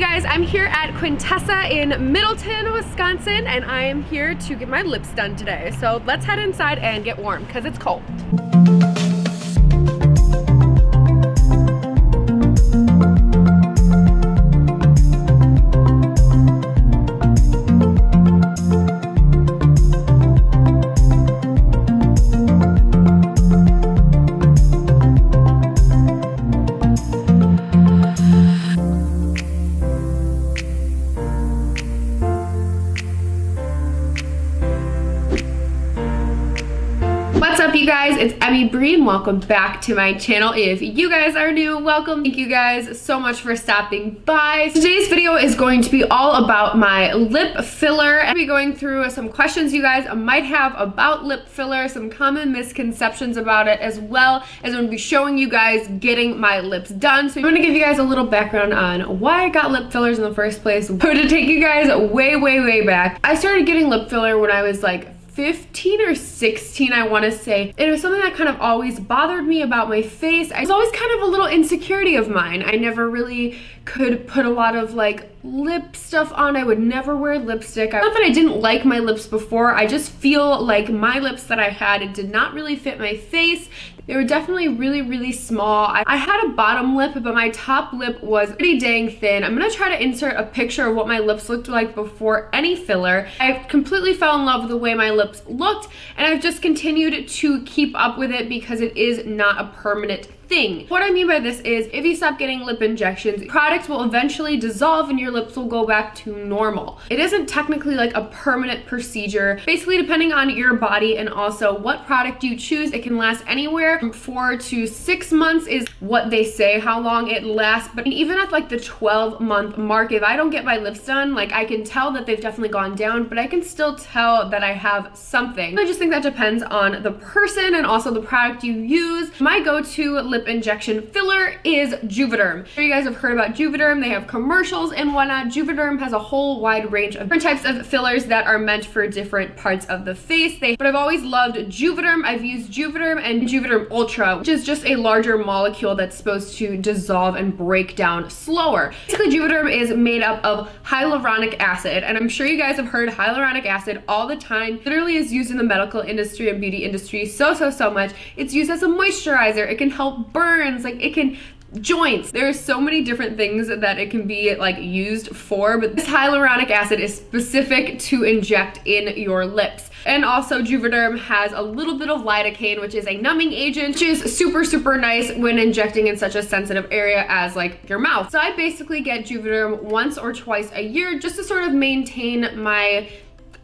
guys, I'm here at Quintessa in Middleton, Wisconsin, and I am here to get my lips done today. So let's head inside and get warm because it's cold. What's up, you guys? It's Emmybrenn. Welcome back to my channel. If you guys are new, welcome. Thank you guys so much for stopping by. Today's video is going to be all about my lip filler. I'll be going through some questions you guys might have about lip filler, some common misconceptions about it, as well as I'm going to be showing you guys getting my lips done. So I'm going to give you guys a little background on why I got lip fillers in the first place. So to take you guys way back, I started getting lip filler when I was like 15 or 16, I want to say. It was something that kind of always bothered me about my face. It was always kind of a little insecurity of mine. I never really could put a lot of like lip stuff on. I would never wear lipstick. Not that I didn't like my lips before, I just feel like my lips that I had, it did not really fit my face. They were definitely really small. I had a bottom lip, but my top lip was pretty dang thin. I'm gonna try to insert a picture of what my lips looked like before any filler. I completely fell in love with the way my lips looked, and I've just continued to keep up with it because it is not a permanent thing. What I mean by this is, if you stop getting lip injections, product will eventually dissolve and your lips will go back to normal. It isn't technically like a permanent procedure. Basically, depending on your body and also what product you choose, it can last anywhere from 4 to 6 months is what they say how long it lasts. But even at like the 12-month mark, if I don't get my lips done, like I can tell that they've definitely gone down, but I can still tell that I have something. I just think that depends on the person and also the product you use. My go-to lip injection filler is Juvederm. I'm sure you guys have heard about Juvederm. They have commercials and whatnot. Juvederm has a whole wide range of different types of fillers that are meant for different parts of the face. But I've always loved Juvederm. I've used Juvederm and Juvederm Ultra, which is just a larger molecule that's supposed to dissolve and break down slower. Basically, Juvederm is made up of hyaluronic acid, and I'm sure you guys have heard hyaluronic acid all the time. Literally is used in the medical industry and beauty industry so much. It's used as a moisturizer. It can help burns, like it can joints. There are so many different things that it can be like used for, but this hyaluronic acid is specific to inject in your lips. And also Juvederm has a little bit of lidocaine, which is a numbing agent, which is super nice when injecting in such a sensitive area as like your mouth. So I basically get Juvederm once or twice a year just to sort of maintain my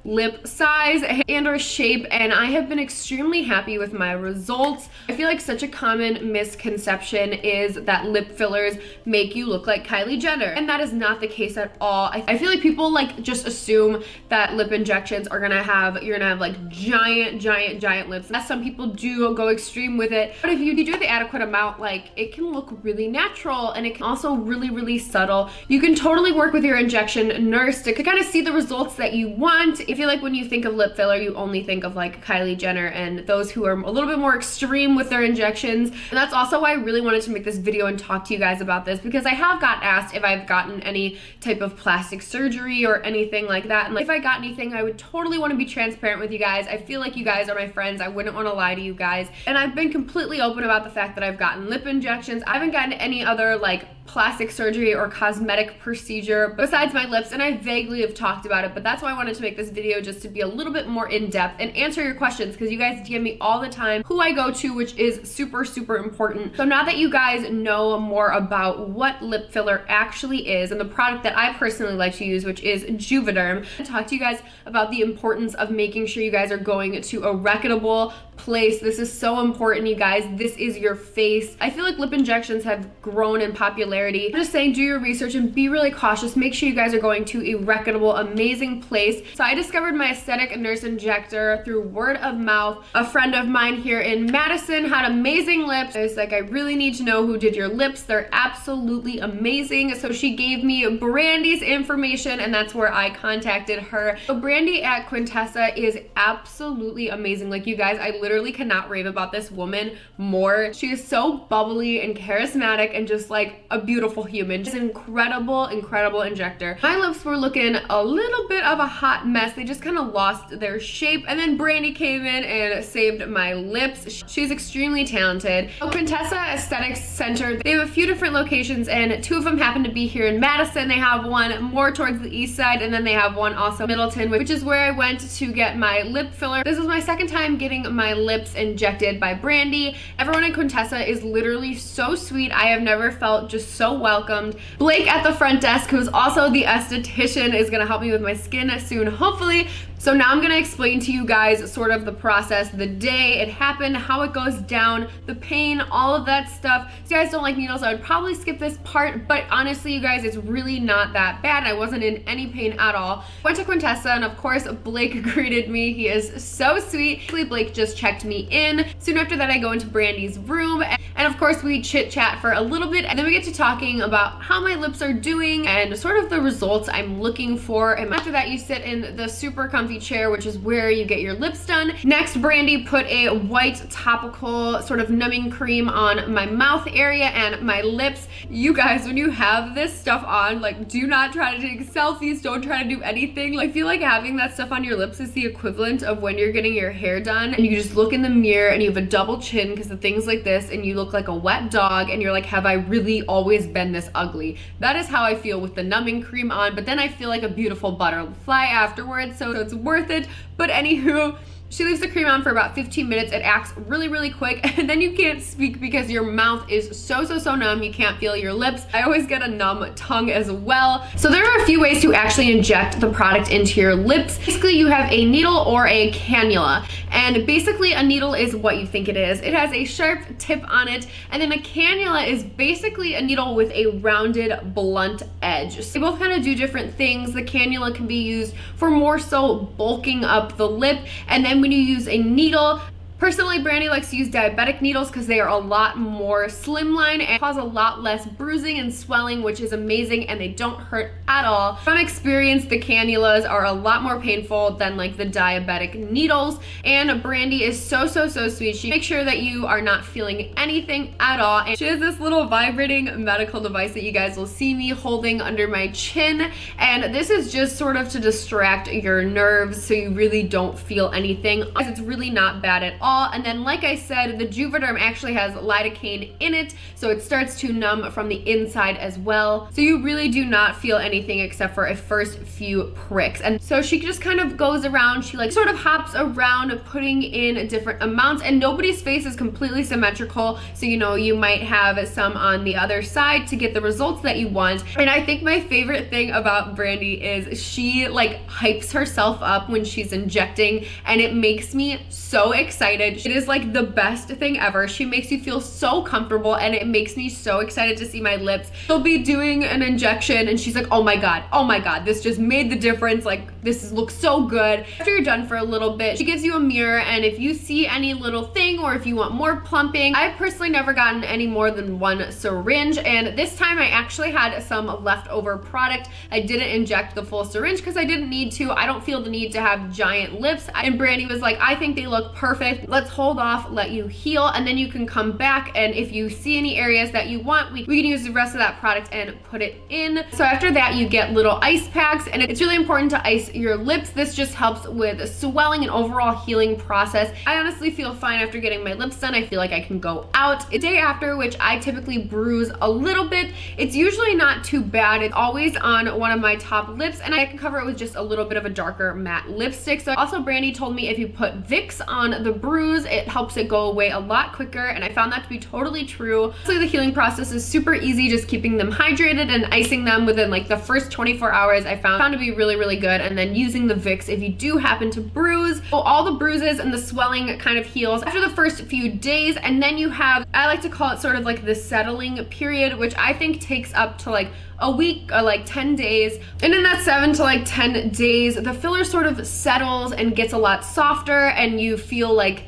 lip size and or shape, and I have been extremely happy with my results. I feel like such a common misconception is that lip fillers make you look like Kylie Jenner, and that is not the case at all. I feel like people like just assume that lip injections are gonna have, you're gonna have like giant lips. As some people do go extreme with it, but if you do the adequate amount, like it can look really natural, and it can also really subtle. You can totally work with your injection nurse to kind of see the results that you want. I feel like when you think of lip filler, you only think of like Kylie Jenner and those who are a little bit more extreme with their injections. And that's also why I really wanted to make this video and talk to you guys about this, because I have got asked if I've gotten any type of plastic surgery or anything like that. And like, if I got anything, I would totally want to be transparent with you guys. I feel like you guys are my friends. I wouldn't want to lie to you guys. And I've been completely open about the fact that I've gotten lip injections. I haven't gotten any other like plastic surgery or cosmetic procedure besides my lips, and I vaguely have talked about it, but that's why I wanted to make this video, just to be a little bit more in-depth and answer your questions, because you guys DM me all the time who I go to, which is super important. So now that you guys know more about what lip filler actually is and the product that I personally like to use, which is Juvederm, I'm gonna talk to you guys about the importance of making sure you guys are going to a reputable place. This is so important, you guys. This is your face. I feel like lip injections have grown in popularity. I'm just saying, do your research and be really cautious. Make sure you guys are going to a reputable, amazing place. So I discovered my aesthetic nurse injector through word of mouth. A friend of mine here in Madison had amazing lips. I was like, I really need to know who did your lips. They're absolutely amazing. So she gave me Brandy's information, and that's where I contacted her. So Brandy at Quintessa is absolutely amazing. Like, you guys, I literally cannot rave about this woman more. She is so bubbly and charismatic and just like a beautiful human. She's an incredible injector. My lips were looking a little bit of a hot mess. They just kind of lost their shape, and then Brandy came in and saved my lips. She's extremely talented. Quintessa Aesthetics Center, they have a few different locations, and 2 of them happen to be here in Madison. They have one more towards the east side, and then they have one also in Middleton, which is where I went to get my lip filler. This was my second time getting my lips injected by Brandy. Everyone in Quintessa is literally so sweet. I have never felt just so welcomed. Blake at the front desk, who's also the esthetician, is gonna help me with my skin soon, hopefully. So now I'm gonna explain to you guys sort of the process, the day it happened, how it goes down, the pain, all of that stuff. If you guys don't like needles, I would probably skip this part, but honestly, you guys, it's really not that bad. I wasn't in any pain at all. Went to Quintessa, and of course, Blake greeted me. He is so sweet. Actually, Blake just checked me in. Soon after that, I go into Brandy's room, and of course, we chit chat for a little bit, and then we get to talking about how my lips are doing and sort of the results I'm looking for. And after that, you sit in the super comfy chair, which is where you get your lips done. Next, Brandy put a white topical sort of numbing cream on my mouth area and my lips. You guys, when you have this stuff on, like, do not try to take selfies, don't try to do anything. Like, I feel like having that stuff on your lips is the equivalent of when you're getting your hair done and you just look in the mirror and you have a double chin because of things like this, and you look like a wet dog and you're like, have I really always been this ugly? That is how I feel with the numbing cream on, but then I feel like a beautiful butterfly afterwards, so it's worth it. But anywho, she leaves the cream on for about 15 minutes. It acts really quick, and then you can't speak because your mouth is so numb. You can't feel your lips. I always get a numb tongue as well. So there are a few ways to actually inject the product into your lips. Basically, you have a needle or a cannula, and basically a needle is what you think it is. It has a sharp tip on it, and then a cannula is basically a needle with a rounded, blunt edge. So they both kind of do different things. The cannula can be used for more so bulking up the lip, and then when you use a needle, personally, Brandy likes to use diabetic needles because they are a lot more slimline and cause a lot less bruising and swelling, which is amazing, and they don't hurt at all. From experience, the cannulas are a lot more painful than like the diabetic needles, and Brandy is so sweet. She makes sure that you are not feeling anything at all, and she has this little vibrating medical device that you guys will see me holding under my chin, and this is just sort of to distract your nerves so you really don't feel anything. It's really not bad at all. And then, like I said, the Juvederm actually has lidocaine in it, so it starts to numb from the inside as well. So you really do not feel anything except for a first few pricks. And so she just kind of goes around, she like sort of hops around putting in different amounts, and nobody's face is completely symmetrical. So, you know, you might have some on the other side to get the results that you want. And I think my favorite thing about Brandy is she like hypes herself up when she's injecting, and it makes me so excited. It is like the best thing ever. She makes you feel so comfortable, and it makes me so excited to see my lips. She'll be doing an injection and she's like, oh my god, this just made the difference. Like, this looks so good. After you're done for a little bit, she gives you a mirror, and if you see any little thing or if you want more plumping, I've personally never gotten any more than one syringe, and this time I actually had some leftover product. I didn't inject the full syringe because I didn't need to. I don't feel the need to have giant lips, and Brandy was like, I think they look perfect. Let's hold off, let you heal, and then you can come back, and if you see any areas that you want, we can use the rest of that product and put it in. So after that, you get little ice packs, and it's really important to ice your lips. This just helps with swelling and overall healing process. I honestly feel fine after getting my lips done. I feel like I can go out. The day after, which I typically bruise a little bit, it's usually not too bad. It's always on one of my top lips, and I can cover it with just a little bit of a darker matte lipstick. So also, Brandy told me if you put Vicks on the bruise, it helps it go away a lot quicker, and I found that to be totally true. So the healing process is super easy, just keeping them hydrated and icing them within like the first 24 hours I found to be really good, and then using the Vicks if you do happen to bruise. So all the bruises and the swelling kind of heals after the first few days, and then you have, I like to call it sort of like the settling period, which I think takes up to like a week or like 10 days. And in that 7 to like 10 days, the filler sort of settles and gets a lot softer, and you feel like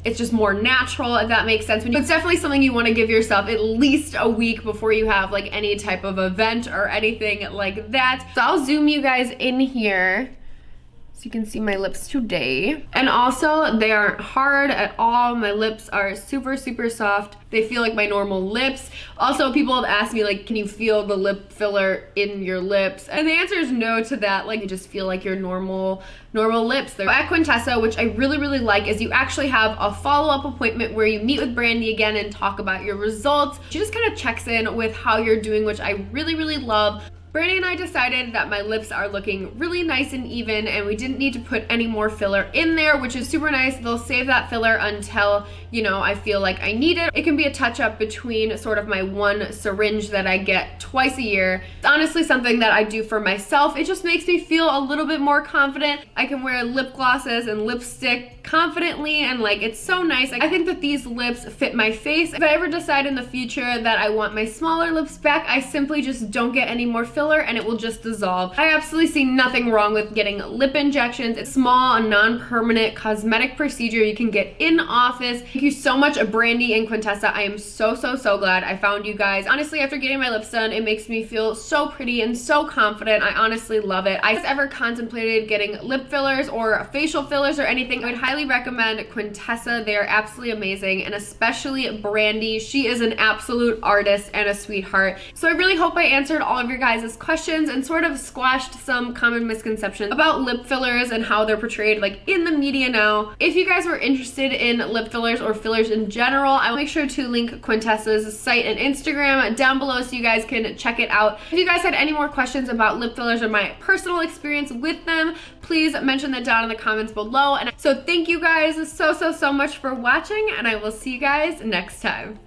it's just more natural, if that makes sense. It's definitely something you want to give yourself at least a week before you have like any type of event or anything like that. So I'll zoom you guys in here So you can see my lips today. And also, they aren't hard at all. My lips are super, super soft. They feel like my normal lips. Also, people have asked me, like, can you feel the lip filler in your lips? And the answer is no to that. Like, you just feel like your normal lips. They're at Quintessa, which I really, really like, is you actually have a follow-up appointment where you meet with Brandy again and talk about your results. She just kind of checks in with how you're doing, which I really, really love. Brandy and I decided that my lips are looking really nice and even, and we didn't need to put any more filler in there, which is super nice. They'll save that filler until, you know, I feel like I need it. It can be a touch-up between sort of my one syringe that I get twice a year. It's honestly something that I do for myself. It just makes me feel a little bit more confident. I can wear lip glosses and lipstick confidently, and like, it's so nice. I think that these lips fit my face. If I ever decide in the future that I want my smaller lips back, I simply just don't get any more filler and it will just dissolve. I absolutely see nothing wrong with getting lip injections. It's a small, non-permanent cosmetic procedure you can get in office. Thank you so much, Brandy and Quintessa. I am so, so, so glad I found you guys. Honestly, after getting my lips done, it makes me feel so pretty and so confident. I honestly love it. If I ever contemplated getting lip fillers or facial fillers or anything, I would highly recommend Quintessa. They are absolutely amazing, and especially Brandy. She is an absolute artist and a sweetheart. So I really hope I answered all of your guys' questions and sort of squashed some common misconceptions about lip fillers and how they're portrayed like in the media now. If you guys were interested in lip fillers or fillers in general, I will make sure to link Quintessa's site and Instagram down below so you guys can check it out. If you guys had any more questions about lip fillers or my personal experience with them, please mention that down in the comments below. And so thank you guys so, so, so much for watching, and I will see you guys next time.